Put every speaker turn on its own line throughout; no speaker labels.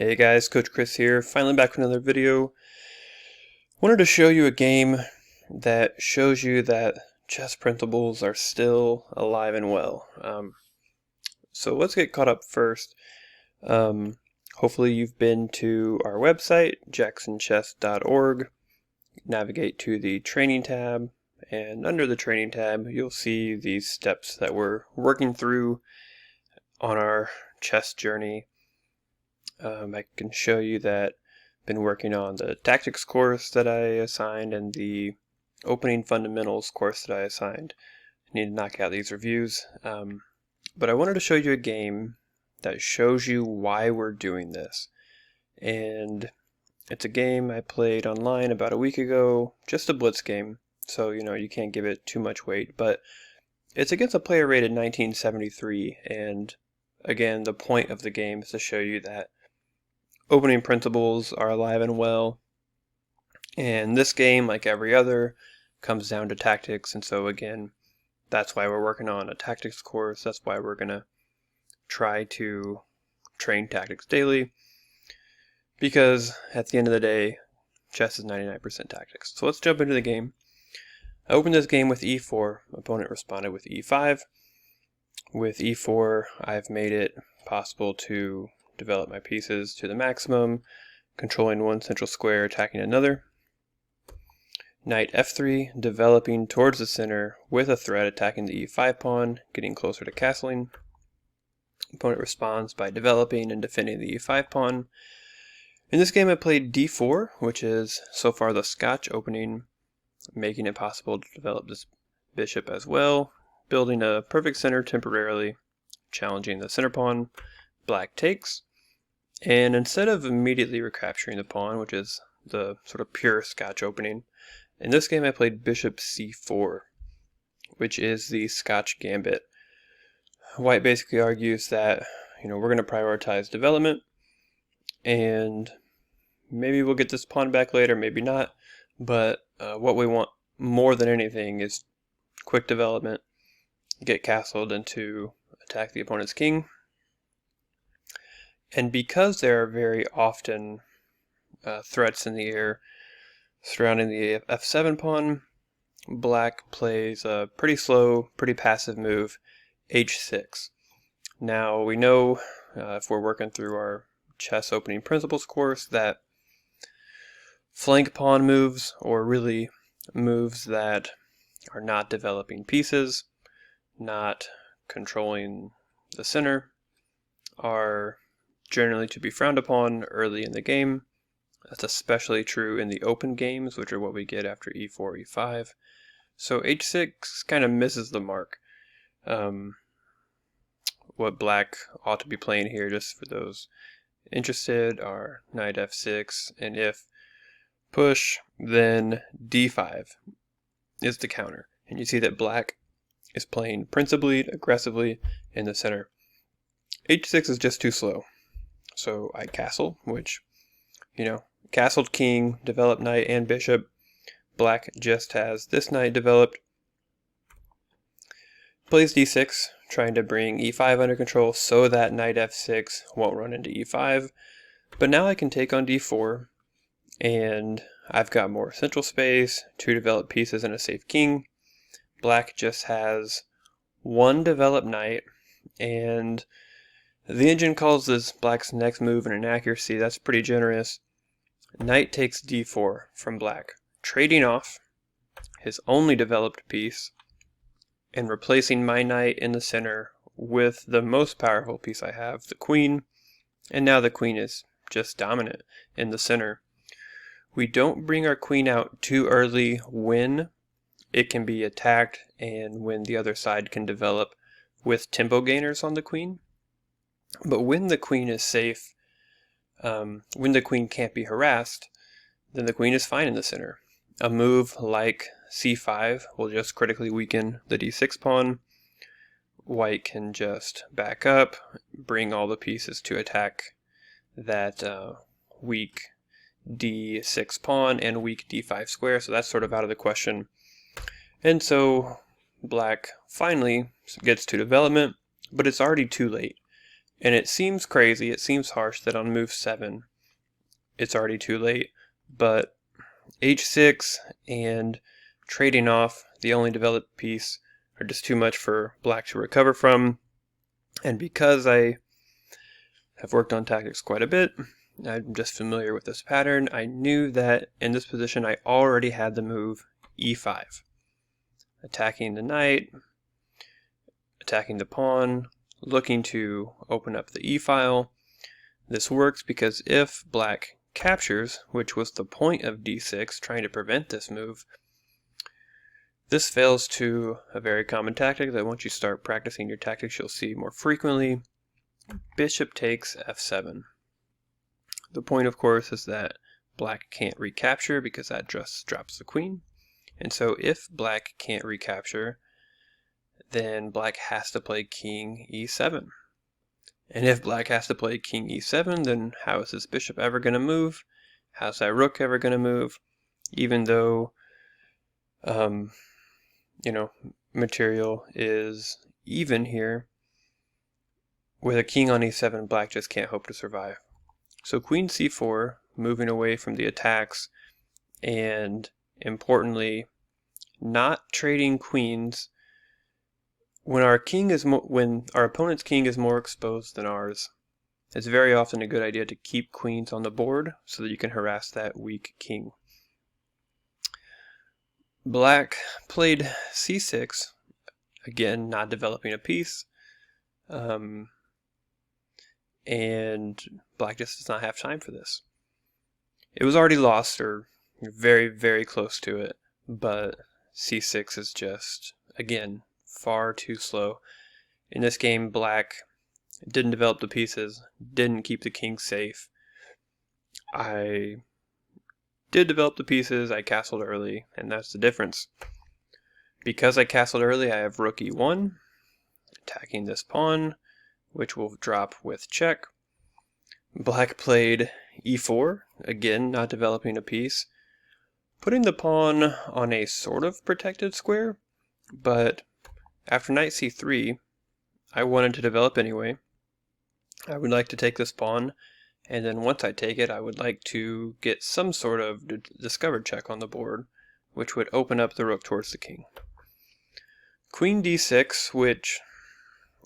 Hey guys, Coach Chris here, finally back with another video. Wanted to show you a game that shows you that chess principles are still alive and well. So let's get caught up first. Hopefully you've been to our website, jacksonchess.org. Navigate to the training tab, and under the training tab you'll see these steps that we're working through on our chess journey. I can show you that I've been working on the tactics course that I assigned and the opening fundamentals course that I assigned. I need to knock out these reviews, but I wanted to show you a game that shows you why we're doing this. And it's a game I played online about a week ago, just a Blitz game, so you can't give it too much weight, but it's against a player rated 1973, and again, the point of the game is to show you that opening principles are alive and well, and this game, like every other, comes down to tactics. And so again, that's why we're working on a tactics course. That's why we're gonna try to train tactics daily, because at the end of the day, chess is 99% tactics. So let's jump into the game. I opened this game with e4. Opponent responded with e5. With e4, I've made it possible to develop my pieces to the maximum, controlling one central square, attacking another. Knight f3, developing towards the center with a threat, attacking the e5 pawn, getting closer to castling. Opponent responds by developing and defending the e5 pawn. In this game I played d4, which is so far the Scotch opening, making it possible to develop this bishop as well, building a perfect center temporarily, challenging the center pawn. Black takes, and instead of immediately recapturing the pawn, which is the sort of pure Scotch opening, in this game I played bishop c4, which is the Scotch gambit. White basically argues that we're going to prioritize development, and maybe we'll get this pawn back later, maybe not, but what we want more than anything is quick development, get castled, and to attack the opponent's king. And because there are very often threats in the air surrounding the f7 pawn, Black plays a pretty slow, pretty passive move, h6. Now we know, if we're working through our chess opening principles course, that flank pawn moves, or really moves that are not developing pieces, not controlling the center, are generally to be frowned upon early in the game. That's especially true in the open games, which are what we get after e4, e5. So h6 kind of misses the mark. What Black ought to be playing here, just for those interested, are knight f6, and if push, then d5 is the counter. And you see that Black is playing principally, aggressively in the center. h6 is just too slow. So I castle, which, castled king, developed knight and bishop. Black just has this knight developed. Plays d6, trying to bring e5 under control so that knight f6 won't run into e5. But now I can take on d4, and I've got more central space, 2 developed pieces, and a safe king. Black just has 1 developed knight, and the engine calls this Black's next move an inaccuracy. That's pretty generous. Knight takes d4 from Black, trading off his only developed piece and replacing my knight in the center with the most powerful piece I have, the queen. And now the queen is just dominant in the center. We don't bring our queen out too early when it can be attacked and when the other side can develop with tempo gainers on the queen. But when the queen is safe, when the queen can't be harassed, then the queen is fine in the center. A move like c5 will just critically weaken the d6 pawn. White can just back up, bring all the pieces to attack that weak d6 pawn and weak d5 square, so that's sort of out of the question. And so Black finally gets to development, but it's already too late. And it seems crazy, it seems harsh that on move 7 it's already too late, but h6 and trading off the only developed piece are just too much for black to recover from. And because I have worked on tactics quite a bit, I'm just familiar with this pattern, I knew that in this position I already had the move e5. Attacking the knight, attacking the pawn, looking to open up the e-file. This works because if black captures, which was the point of d6, trying to prevent this move, this fails to a very common tactic that once you start practicing your tactics you'll see more frequently. Bishop takes f7. The point, of course, is that black can't recapture because that just drops the queen. And so if black can't recapture, then black has to play king e7. And if black has to play king e7, then how is this bishop ever going to move? How's that rook ever going to move? Even though, material is even here, with a king on e7, black just can't hope to survive. So queen c4, moving away from the attacks, and importantly, not trading queens when our opponent's king is more exposed than ours. It's very often a good idea to keep queens on the board so that you can harass that weak king. Black played c6, again not developing a piece, and black just does not have time for this. It was already lost, or very, very close to it, but c6 is just, again, far too slow. In this game, black didn't develop the pieces, didn't keep the king safe. I did develop the pieces, I castled early, and that's the difference. Because I castled early, I have rook e1, attacking this pawn, which will drop with check. Black played e4, again not developing a piece, putting the pawn on a sort of protected square, but after knight c3, I wanted to develop anyway. I would like to take this pawn, and then once I take it, I would like to get some sort of discovered check on the board, which would open up the rook towards the king. Queen d6, which,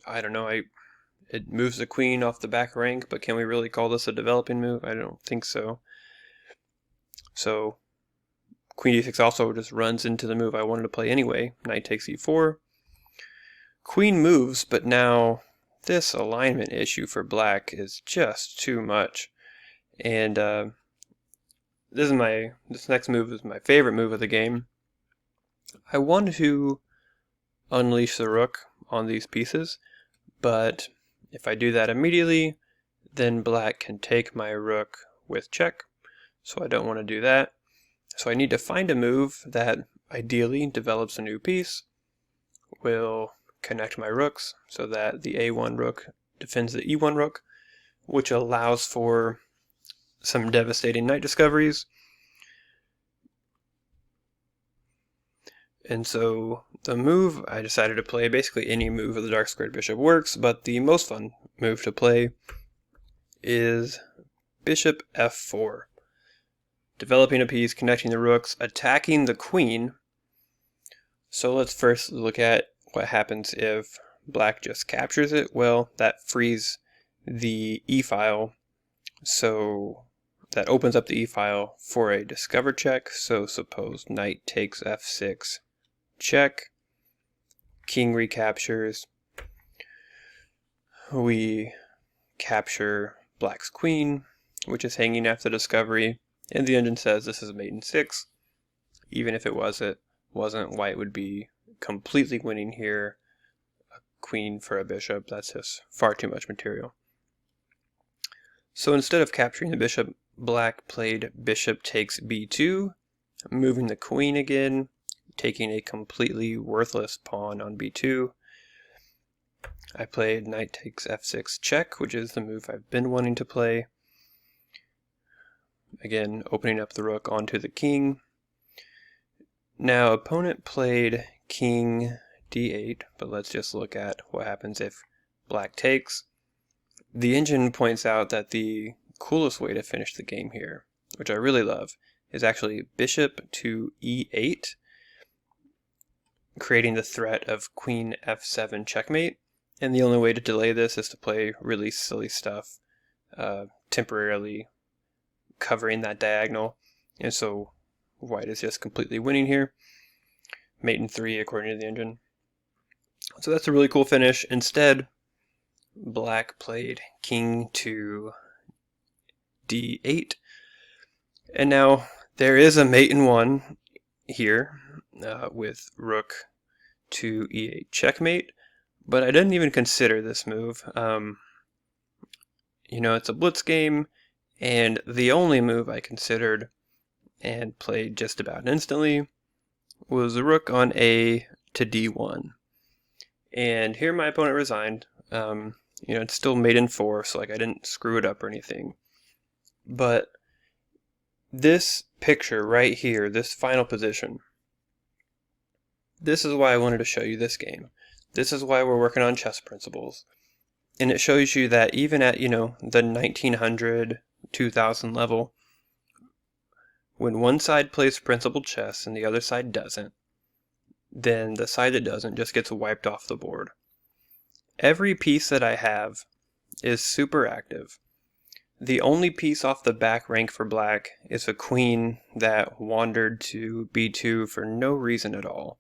I don't know, it moves the queen off the back rank, but can we really call this a developing move? I don't think so. So queen d6 also just runs into the move I wanted to play anyway. Knight takes e4. Queen moves, but now this alignment issue for black is just too much. And this next move is my favorite move of the game. I wanted to unleash the rook on these pieces, but if I do that immediately, then black can take my rook with check, so I don't want to do that. So I need to find a move that ideally develops a new piece, will connect my rooks so that the a1 rook defends the e1 rook, which allows for some devastating knight discoveries. And so the move I decided to play, basically any move of the dark squared bishop works, but the most fun move to play is bishop f4. Developing a piece, connecting the rooks, attacking the queen. So let's first look at what happens if black just captures it. Well, that frees the e-file, so that opens up the e-file for a discover check. So suppose knight takes f6, check, king recaptures, we capture black's queen, which is hanging after discovery, and the engine says this is mate in 6. Even if it wasn't, white would be completely winning here. A queen for a bishop, that's just far too much material. So instead of capturing the bishop, black played bishop takes b2, moving the queen again, taking a completely worthless pawn on b2. I played knight takes f6 check, which is the move I've been wanting to play. Again, opening up the rook onto the king. Now, opponent played king d8, but let's just look at what happens if black takes. The engine points out that the coolest way to finish the game here, which I really love, is actually bishop to e8, creating the threat of queen f7 checkmate. And the only way to delay this is to play really silly stuff, temporarily covering that diagonal. And so white is just completely winning here. Mate in 3 according to the engine. So that's a really cool finish. Instead, black played king to d8. And now there is a mate in 1 here with rook to e8 checkmate. But I didn't even consider this move. You know, it's a blitz game, and the only move I considered and played just about instantly was the rook on a to d1. And here my opponent resigned. You know, it's still mate in 4, so like I didn't screw it up or anything. But this picture right here, this final position, this is why I wanted to show you this game. This is why we're working on chess principles. And it shows you that even at, you know, the 1900, 2000 level, when one side plays principled chess and the other side doesn't, then the side that doesn't just gets wiped off the board. Every piece that I have is super active. The only piece off the back rank for black is a queen that wandered to b2 for no reason at all.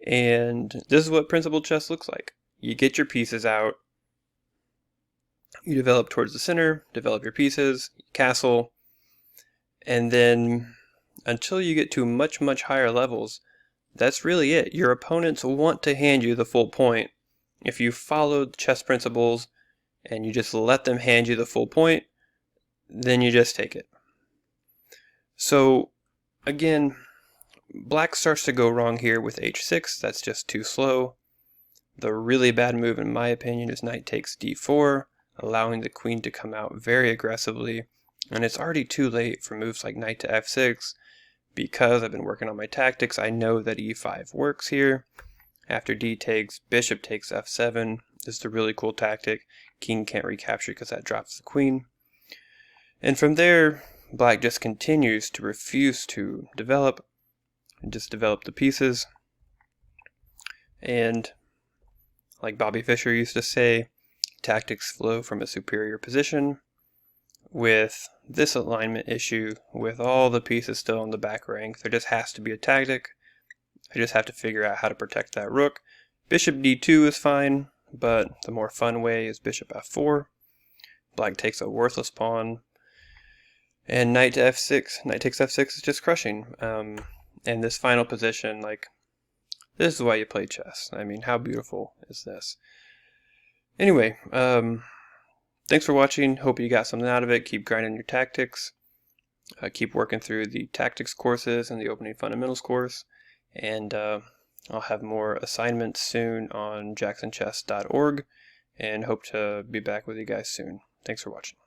And this is what principled chess looks like. You get your pieces out, you develop towards the center, develop your pieces, castle, and then until you get to much, much higher levels, that's really it. Your opponents want to hand you the full point. If you follow chess principles and you just let them hand you the full point, then you just take it. So again, black starts to go wrong here with h6. That's just too slow. The really bad move in my opinion is knight takes d4, allowing the queen to come out very aggressively. And it's already too late for moves like knight to f6. Because I've been working on my tactics, I know that e5 works here. After d takes, bishop takes f7 is the really cool tactic. King can't recapture because that drops the queen. And from there, black just continues to refuse to develop, and just develop the pieces. And like Bobby Fischer used to say, tactics flow from a superior position. With this alignment issue, with all the pieces still in the back rank, there just has to be a tactic. I just have to figure out how to protect that rook. Bishop d2 is fine, but the more fun way is bishop f4. Black takes a worthless pawn. And knight to f6, knight takes f6 is just crushing. And this final position, like, this is why you play chess. I mean, how beautiful is this? Anyway, thanks for watching. Hope you got something out of it. Keep grinding your tactics. Keep working through the tactics courses and the opening fundamentals course. And I'll have more assignments soon on jacksonchess.org and hope to be back with you guys soon. Thanks for watching.